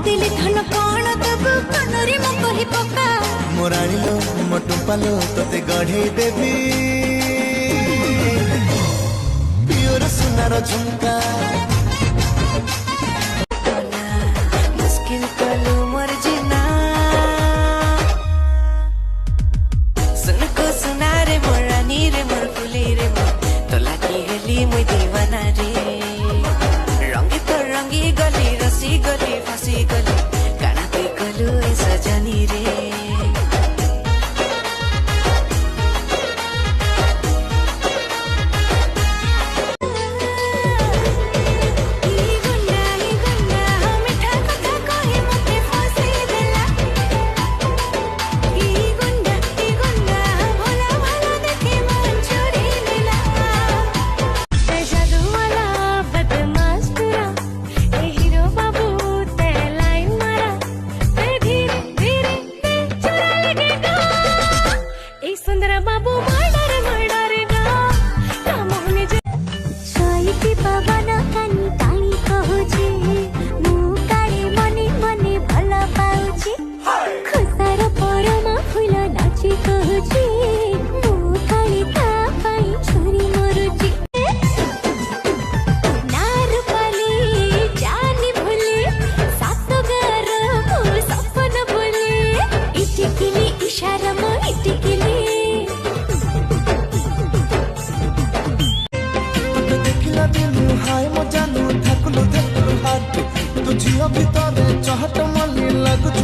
दिली धन कौन देबु कनरी मो कहि पका मोराणी लो मोटू पालो तोते गढ़े देवी प्योर सुनार झुमका मुश्किल कलु मोर जीना सुन को सुना रे मोर रानी रे मोर फुले रे मोर तोला की हेली मुई दीवाना रे रंगी तो रंगी गली रसी गली फांसी गली काना पे कलु ए सजनी रे हाय मो जानू थकलु थकलु हाथ तू झियो भितर चहट मल्ली लगुच